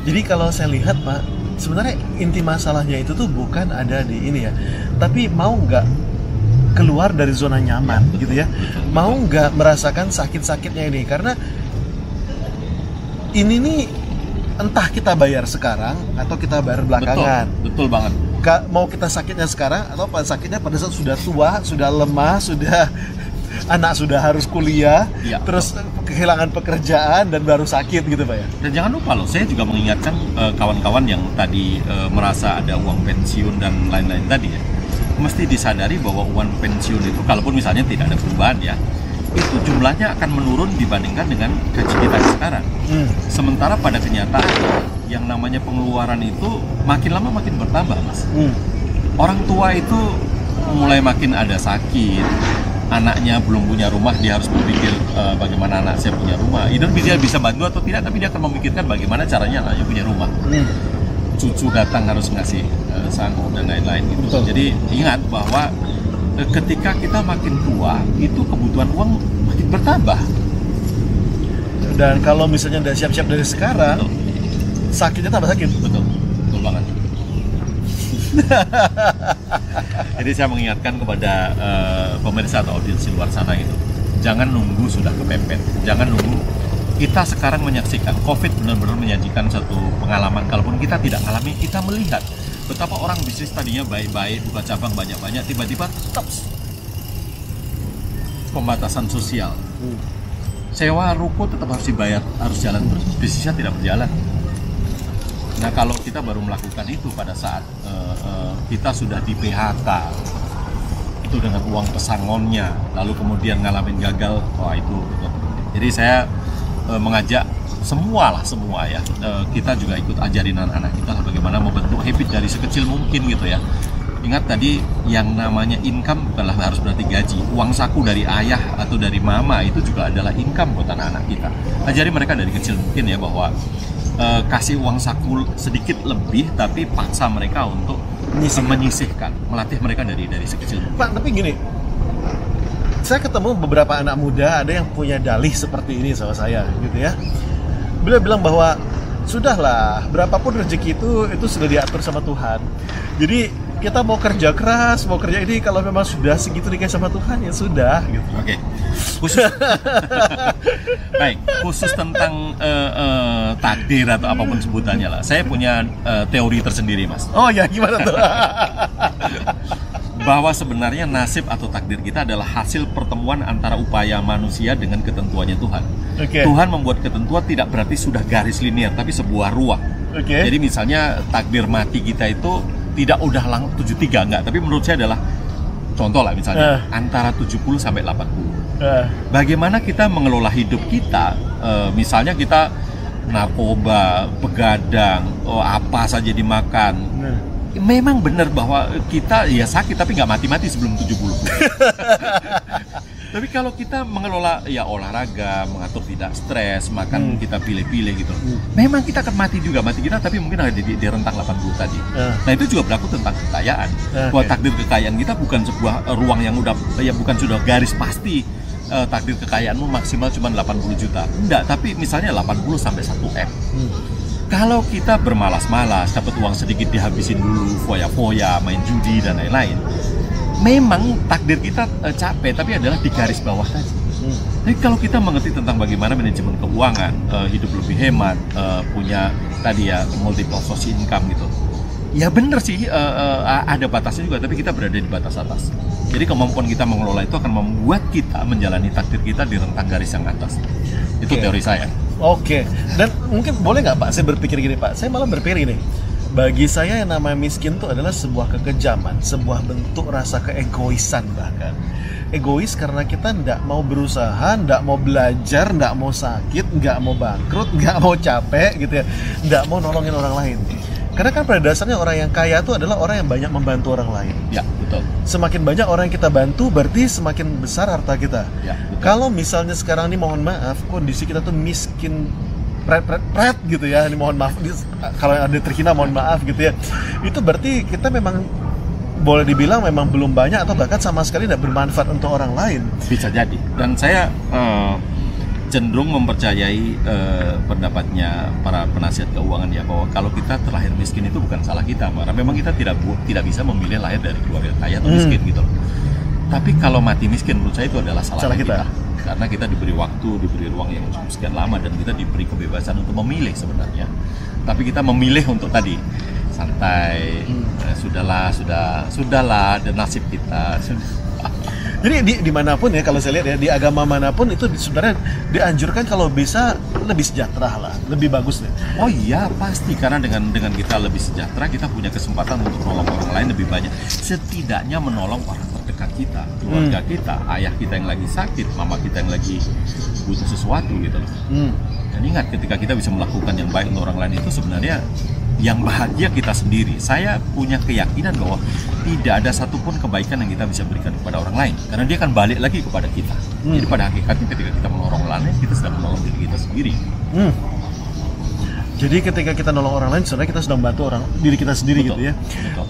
Jadi kalau saya lihat Pak, sebenarnya inti masalahnya itu tuh bukan ada di ini ya, tapi mau nggak keluar dari zona nyaman ya, gitu ya, mau nggak merasakan sakit-sakitnya ini, karena ini nih entah kita bayar sekarang atau kita bayar belakangan. Betul banget. Mau kita sakitnya sekarang atau sakitnya pada saat sudah tua, sudah lemah, sudah anak sudah harus kuliah, ya, terus kehilangan pekerjaan dan baru sakit gitu Pak ya. Dan jangan lupa loh, saya juga mengingatkan kawan-kawan yang tadi merasa ada uang pensiun dan lain-lain tadi ya. Mesti disadari bahwa uang pensiun itu kalaupun misalnya tidak ada perubahan ya, itu jumlahnya akan menurun dibandingkan dengan gaji kita sekarang. Sementara pada kenyataan yang namanya pengeluaran itu makin lama makin bertambah Mas. Orang tua itu mulai makin ada sakit, anaknya belum punya rumah, dia harus berpikir bagaimana anak saya punya rumah. Either dia bisa bantu atau tidak, tapi dia akan memikirkan bagaimana caranya anaknya punya rumah. Cucu datang harus ngasih sanggup dan lain-lain gitu. Betul. Jadi ingat bahwa ketika kita makin tua, itu kebutuhan uang makin bertambah. Dan kalau misalnya udah siap-siap dari sekarang, betul, sakitnya tambah sakit. Betul banget. Jadi saya mengingatkan kepada pemirsa atau audiens di luar sana itu, jangan nunggu sudah kepepet, jangan nunggu. Kita sekarang menyaksikan COVID benar-benar menyajikan satu pengalaman. Kalaupun kita tidak alami, kita melihat betapa orang bisnis tadinya baik-baik, buka cabang banyak-banyak, tiba-tiba tetap pembatasan sosial. Sewa ruko tetap harus dibayar, harus jalan terus, bisnisnya tidak berjalan. Nah kalau kita baru melakukan itu pada saat kita sudah di PHK, itu dengan uang pesangonnya, lalu kemudian ngalamin gagal, wah itu. Jadi saya mengajak semua ya, kita juga ikut ajarin anak-anak kita bagaimana membentuk habit dari sekecil mungkin gitu ya. Ingat tadi yang namanya income bukanlah harus berarti gaji. Uang saku dari ayah atau dari mama itu juga adalah income buat anak-anak kita. Ajari mereka dari kecil mungkin ya bahwa kasih uang saku sedikit lebih, tapi paksa mereka untuk menyisihkan, melatih mereka dari sekecil. Pak, tapi gini, saya ketemu beberapa anak muda, ada yang punya dalih seperti ini sama saya gitu ya. Beliau bilang bahwa sudahlah, berapapun rezeki itu sudah diatur sama Tuhan. Jadi kita mau kerja keras, mau kerja ini, kalau memang sudah segitu dikasih sama Tuhan ya sudah gitu. Oke. Khusus baik, khusus tentang takdir atau apapun sebutannya lah. Saya punya teori tersendiri, Mas. Oh ya, gimana tuh? Bahwa sebenarnya nasib atau takdir kita adalah hasil pertemuan antara upaya manusia dengan ketentuannya Tuhan. Okay. Tuhan membuat ketentuan tidak berarti sudah garis linear, tapi sebuah ruang. Okay. Jadi misalnya takdir mati kita itu tidak udah 73, enggak, tapi menurut saya adalah contoh lah misalnya antara 70 sampai 80. Bagaimana kita mengelola hidup kita, misalnya kita narkoba, begadang, apa saja dimakan. Memang benar bahwa kita ya sakit tapi nggak mati-mati sebelum 70. Tapi kalau kita mengelola ya olahraga, mengatur tidak stres, makan kita pilih-pilih gitu. Memang kita akan mati juga, mati kita tapi mungkin ada di rentang 80 tadi. Nah, itu juga berlaku tentang kekayaan. Bahwa takdir kekayaan kita bukan sebuah ruang yang udah ya bukan sudah garis pasti. Takdir kekayaanmu maksimal cuma 80 juta. Enggak, tapi misalnya 80 sampai 1M. Kalau kita bermalas-malas, dapat uang sedikit dihabisin dulu, foya-foya, main judi dan lain-lain. Memang takdir kita capek, tapi adalah di garis bawah tadi. Jadi kalau kita mengerti tentang bagaimana manajemen keuangan, hidup lebih hemat, punya tadi ya multiple source income gitu. Ya benar sih, ada batasnya juga, tapi kita berada di batas atas. Jadi kemampuan kita mengelola itu akan membuat kita menjalani takdir kita di rentang garis yang atas. Itu teori saya. Oke. Dan mungkin boleh nggak Pak, saya berpikir gini Pak, saya malah berpikir gini. Bagi saya yang namanya miskin itu adalah sebuah kekejaman, sebuah bentuk rasa keegoisan bahkan. Egois karena kita nggak mau berusaha, nggak mau belajar, nggak mau sakit, nggak mau bangkrut, nggak mau capek gitu ya, nggak mau nolongin orang lain. Karena kan pada dasarnya orang yang kaya itu adalah orang yang banyak membantu orang lain. Ya, betul. Semakin banyak orang yang kita bantu, berarti semakin besar harta kita. Ya, betul. Kalau misalnya sekarang ini mohon maaf, kondisi kita tuh miskin pret gitu ya, ini mohon maaf, kalau ada terhina mohon maaf gitu ya. Itu berarti kita memang boleh dibilang memang belum banyak atau bahkan sama sekali tidak bermanfaat untuk orang lain. Bisa jadi. Dan saya cenderung mempercayai pendapatnya para penasihat keuangan ya, bahwa kalau kita terlahir miskin itu bukan salah kita, karena memang kita tidak bisa memilih lahir dari keluarga kaya atau miskin gitu loh. Tapi kalau mati miskin menurut saya itu adalah salah kita. Karena kita diberi waktu, diberi ruang yang cukup sekian lama, dan kita diberi kebebasan untuk memilih sebenarnya. Tapi kita memilih untuk tadi santai, sudahlah, dan nasib kita. Jadi dimanapun ya, kalau saya lihat ya, di agama manapun itu sebenarnya dianjurkan kalau bisa lebih sejahtera lah, lebih bagus deh. Oh iya pasti, karena dengan kita lebih sejahtera, kita punya kesempatan untuk menolong orang lain lebih banyak. Setidaknya menolong orang terdekat kita, keluarga kita, ayah kita yang lagi sakit, mama kita yang lagi butuh sesuatu gitu loh. Dan ingat, ketika kita bisa melakukan yang baik untuk orang lain itu sebenarnya yang bahagia kita sendiri. Saya punya keyakinan bahwa tidak ada satupun kebaikan yang kita bisa berikan kepada orang lain, karena dia akan balik lagi kepada kita. Jadi pada hakikatnya ketika kita menolong orang lain, kita sedang menolong diri kita sendiri. Jadi ketika kita nolong orang lain, sebenarnya kita sedang membantu diri kita sendiri. Betul, gitu ya. Betul.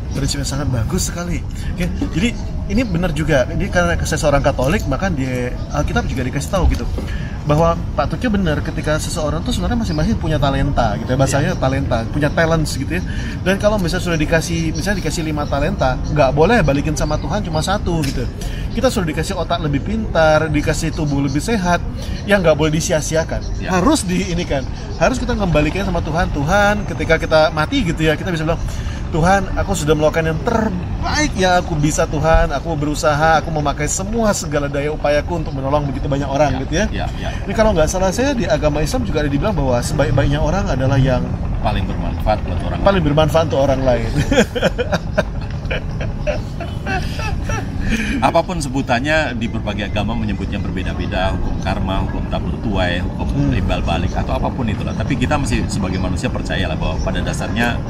Prinsipnya sangat bagus sekali. Oke, jadi ini benar juga. Ini karena saya seorang Katolik, maka di Alkitab juga dikasih tahu gitu, bahwa Pak Tukyo benar, ketika seseorang tuh sebenarnya masing-masing punya talenta gitu ya, bahasanya talenta, punya talents gitu ya. Dan kalau misalnya sudah dikasih 5 talenta, nggak boleh balikin sama Tuhan cuma 1 gitu. Kita sudah dikasih otak lebih pintar, dikasih tubuh lebih sehat, yang nggak boleh disia-siakan. Harus harus kita kembalikan sama Tuhan. Tuhan, ketika kita mati gitu ya, kita bisa bilang, Tuhan, aku sudah melakukan yang terbaik yang aku bisa Tuhan. Aku berusaha, aku memakai segala daya upayaku untuk menolong begitu banyak orang gitu ya. Ini kalau nggak salah saya di agama Islam juga ada dibilang bahwa sebaik-baiknya orang adalah yang paling bermanfaat buat orang paling bermanfaat untuk orang lain. Apapun sebutannya, di berbagai agama menyebutnya berbeda-beda, hukum karma, hukum tabur tuai, hukum timbal balik, atau apapun itulah. Tapi kita masih sebagai manusia percayalah bahwa pada dasarnya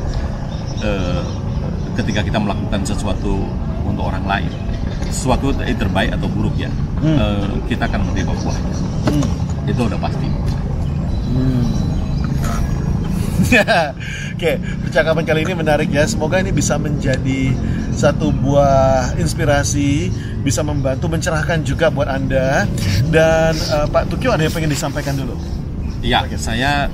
ketika kita melakukan sesuatu untuk orang lain, sesuatu terbaik atau buruk ya, kita akan menerima buahnya. Itu udah pasti. Oke, percakapan kali ini menarik ya. Semoga ini bisa menjadi satu buah inspirasi, bisa membantu mencerahkan juga buat Anda. Dan Pak Tukyo ada yang pengen disampaikan dulu? Iya, saya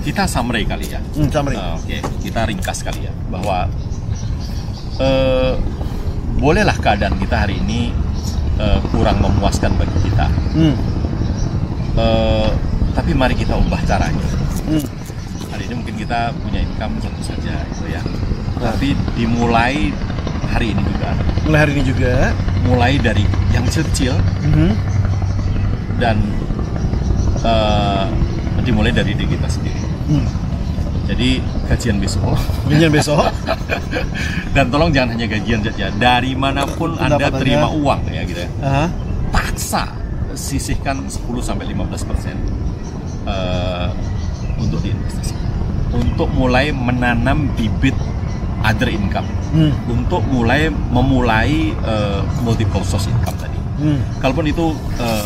kita summary kali ya. Summary. Oke, kita ringkas kali ya, bahwa bolehlah keadaan kita hari ini kurang memuaskan bagi kita. Tapi mari kita ubah caranya. Hari ini mungkin kita punya income tentu saja gitu ya. Tapi dimulai hari ini juga. Mulai dari yang kecil dan dimulai dari diri kita sendiri. Jadi gajian besok. Dan tolong jangan hanya gajian saja. Dari manapun Anda terima uang ya gitu ya. Paksa sisihkan 10-15% untuk diinvestasi. Untuk mulai menanam bibit other income. Untuk memulai multiple source income tadi. Kalaupun itu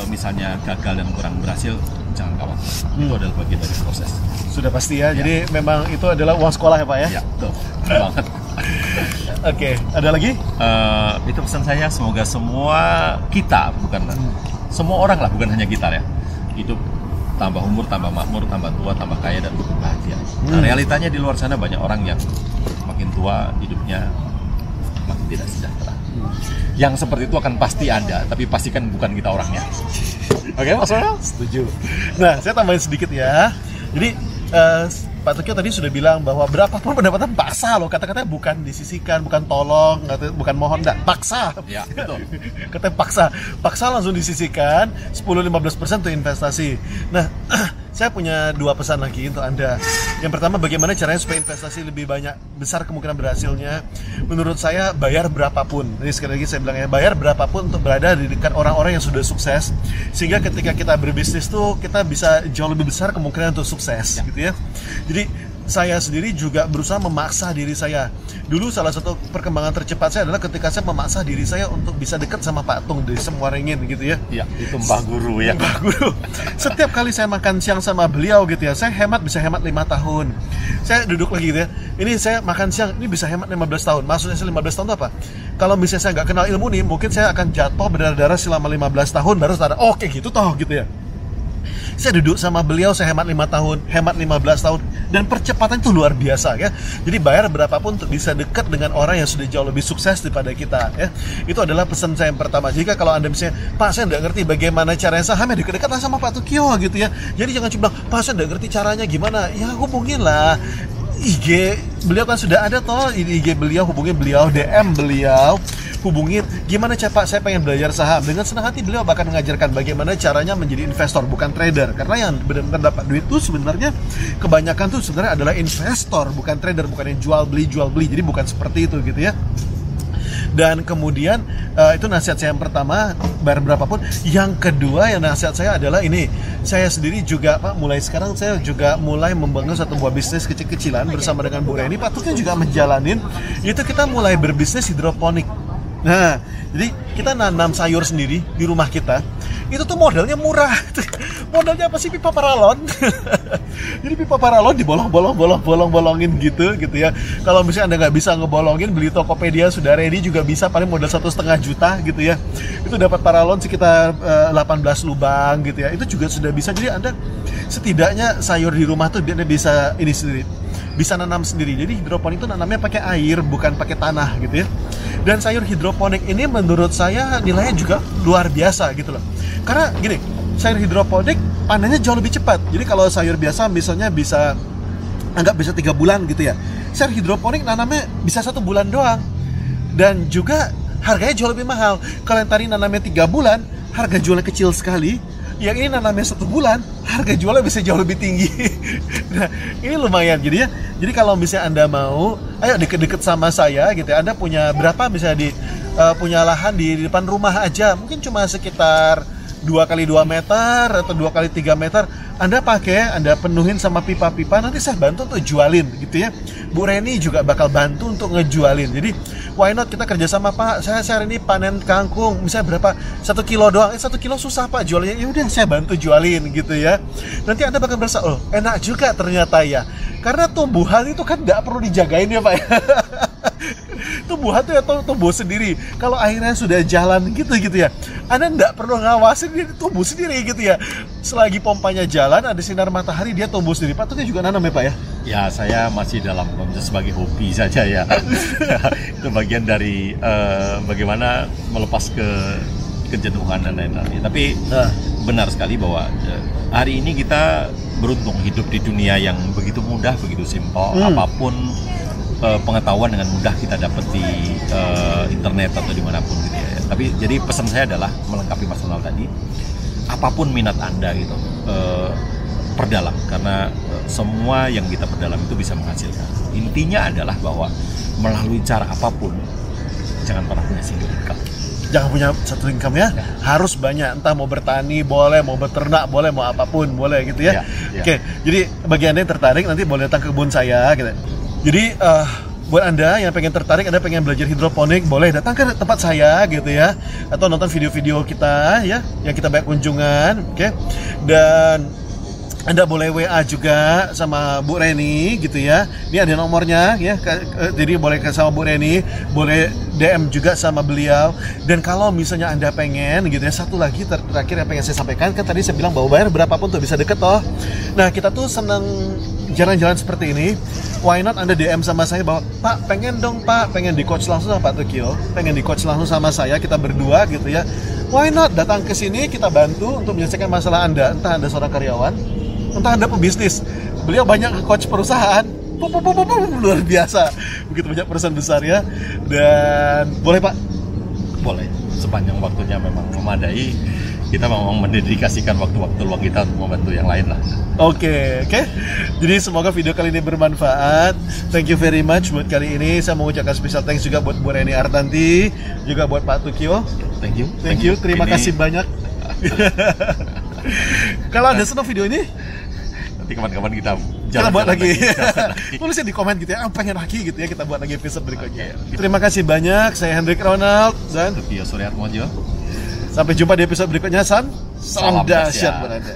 misalnya gagal dan kurang berhasil, jangan khawatir. Itu adalah bagian dari proses. Sudah pasti ya. Jadi memang itu adalah uang sekolah ya Pak ya? Ya, betul. Banget. Oke, ada lagi? Itu pesan saya, semoga semua kita, semua orang lah, bukan hanya kita ya, hidup tambah umur, tambah makmur, tambah tua, tambah kaya dan bahagia. Nah, realitanya di luar sana banyak orang yang makin tua hidupnya makin tidak sejahtera. Yang seperti itu akan pasti ada, tapi pastikan bukan kita orangnya. Oke, Mas Ronald? Setuju. Nah, saya tambahin sedikit ya. Jadi Pak Tokyo tadi sudah bilang bahwa berapapun pendapatan paksa loh, kata-katanya bukan disisihkan, bukan tolong, bukan mohon, enggak, paksa. Ya, betul. Katanya paksa langsung disisihkan 10-15% untuk investasi. Nah, saya punya 2 pesan lagi untuk Anda. Yang pertama, bagaimana caranya supaya investasi lebih besar kemungkinan berhasilnya? Menurut saya, bayar berapapun. Jadi sekali lagi saya bilang ya, bayar berapapun untuk berada di dekat orang-orang yang sudah sukses, sehingga ketika kita berbisnis tuh kita bisa jauh lebih besar kemungkinan untuk sukses, gitu ya. Jadi saya sendiri juga berusaha memaksa diri saya. Dulu salah satu perkembangan tercepat saya adalah ketika saya memaksa diri saya untuk bisa dekat sama Pak Tung dari Semuaringin gitu ya. Iya, itu Mbah Guru ya. Mbah Guru. Setiap kali saya makan siang sama beliau gitu ya, saya bisa hemat 5 tahun. Saya duduk lagi gitu ya. Ini saya makan siang, ini bisa hemat 15 tahun. Maksudnya saya 15 tahun itu apa? Kalau misalnya saya nggak kenal ilmu nih, mungkin saya akan jatuh berdarah-darah selama 15 tahun baru sadar, oh kayak gitu toh gitu ya. Saya duduk sama beliau, saya hemat 5 tahun, hemat 15 tahun, dan percepatan itu luar biasa ya. Jadi bayar berapapun untuk bisa dekat dengan orang yang sudah jauh lebih sukses daripada kita ya. Itu adalah pesan saya yang pertama. Jika kalau Anda misalnya, Pak saya nggak ngerti bagaimana caranya sahamnya, dekat-dekatlah sama Pak Tokyo gitu ya. Jadi jangan cuma bilang, Pak saya nggak ngerti caranya gimana, ya hubunginlah IG beliau kan sudah ada toh, IG beliau, hubungin beliau, DM beliau, hubungin gimana Pak saya pengen belajar saham. Dengan senang hati beliau bahkan mengajarkan bagaimana caranya menjadi investor bukan trader, karena yang benar-benar dapat duit itu sebenarnya kebanyakan tuh sebenarnya adalah investor bukan trader, bukan yang jual beli, jadi bukan seperti itu gitu ya. Dan kemudian itu nasihat saya yang pertama, bayar berapapun. Yang kedua yang nasihat saya adalah ini, saya sendiri juga Pak, mulai sekarang saya juga mulai membangun satu buah bisnis kecil-kecilan bersama dengan Bu Reni. Pak Tuknya juga menjalanin, itu kita mulai berbisnis hidroponik. Nah, jadi kita nanam sayur sendiri di rumah kita. Itu tuh modalnya murah. Modalnya apa sih? Pipa paralon. Jadi pipa paralon dibolong-bolongin gitu ya. Kalau misalnya Anda nggak bisa ngebolongin, beli Tokopedia sudah ready juga bisa, paling modal 1,5 juta gitu ya. Itu dapat paralon sekitar 18 lubang gitu ya. Itu juga sudah bisa. Jadi Anda setidaknya sayur di rumah tuh Anda bisa ini sendiri. Bisa nanam sendiri. Jadi hidroponik itu nanamnya pakai air, bukan pakai tanah gitu ya. Dan sayur hidroponik ini menurut saya nilainya juga luar biasa gitu loh. Karena gini, sayur hidroponik panennya jauh lebih cepat. Jadi kalau sayur biasa misalnya bisa 3 bulan gitu ya. Sayur hidroponik nanamnya bisa 1 bulan doang. Dan juga harganya jauh lebih mahal. Kalau yang tadi nanamnya 3 bulan, harga jualnya kecil sekali. Yang ini nanamnya 1 bulan, harga jualnya bisa jauh lebih tinggi. Nah, ini lumayan jadi ya. Jadi kalau misalnya Anda mau, ayo deket-deket sama saya gitu ya. Anda punya berapa misalnya punya lahan di depan rumah aja, mungkin cuma sekitar 2x2 meter atau 2x3 meter. Anda penuhin sama pipa-pipa, nanti saya bantu untuk jualin gitu ya. Bu Reni juga bakal bantu untuk ngejualin. Jadi why not kita kerjasama, Pak? Saya hari ini panen kangkung, misalnya berapa? 1 kilo doang. 1 kilo susah Pak jualnya. Ya udah saya bantu jualin gitu ya. Nanti Anda bakal merasa, oh enak juga ternyata ya. Karena tumbuhan itu kan nggak perlu dijagain ya Pak ya. tumbuhan tuh ya tumbuh sendiri. Kalau airnya sudah jalan gitu ya, Anda nggak perlu ngawasin, dia tumbuh sendiri gitu ya. Selagi pompanya jalan, ada sinar matahari, dia tumbuh sendiri. Pak, itu juga nanam ya Pak ya? Ya, saya masih dalam konsep sebagai hobi saja ya. Itu bagian dari bagaimana melepas kejenuhan dan lain-lain. Tapi benar sekali bahwa hari ini kita beruntung hidup di dunia yang begitu mudah, begitu simpel. Apapun pengetahuan dengan mudah kita dapat di internet atau dimanapun gitu ya. Tapi jadi pesan saya adalah melengkapi Mas Ronald tadi, apapun minat Anda gitu, perdalam, karena semua yang kita perdalam itu bisa menghasilkan. Intinya adalah bahwa melalui cara apapun jangan pernah punya single income. Jangan punya satu income ya, harus banyak, entah mau bertani boleh, mau beternak boleh, mau apapun boleh gitu ya. Oke, jadi bagi Anda yang tertarik nanti boleh datang ke kebun saya gitu. Jadi buat Anda yang pengen tertarik, Anda pengen belajar hidroponik, boleh datang ke tempat saya gitu ya, atau nonton video-video kita ya yang kita banyak kunjungan, oke. Dan Anda boleh WA juga sama Bu Reni gitu ya. Ini ada nomornya ya. Jadi boleh ke sama Bu Reni, boleh DM juga sama beliau. Dan kalau misalnya Anda pengen gitu ya, satu lagi terakhir yang pengen saya sampaikan, kan tadi saya bilang bahwa bayar berapapun tuh bisa deket toh. Nah, kita tuh seneng jalan-jalan seperti ini. Why not Anda DM sama saya bahwa Pak, pengen dong Pak, pengen di coach langsung sama Pak Tokyo, pengen di coach langsung sama saya, kita berdua gitu ya. Why not datang ke sini, kita bantu untuk menyelesaikan masalah Anda. Entah Anda seorang karyawan, entah Anda pebisnis. Beliau banyak coach perusahaan, luar biasa, begitu banyak perusahaan besar ya. Dan boleh Pak? Boleh, sepanjang waktunya memang memadai. Kita memang mendedikasikan waktu-waktu luang kita untuk membantu yang lain lah. Oke. Jadi semoga video kali ini bermanfaat. Thank you very much buat kali ini. Saya mau ucapkan special thanks juga buat Bu Reni Artanti, juga buat Pak Tokyo. Thank you. Terima kasih banyak. Kalau Anda senang video ini, nanti kapan-kapan kita buat lagi. Tulisnya di komen gitu ya, pengen lagi gitu ya, kita buat lagi episode berikutnya. Terima kasih banyak. Saya Hendrik Ronald dan Tokyo Suryatmojo. Sampai jumpa di episode berikutnya. Salam dahsyat buat Anda.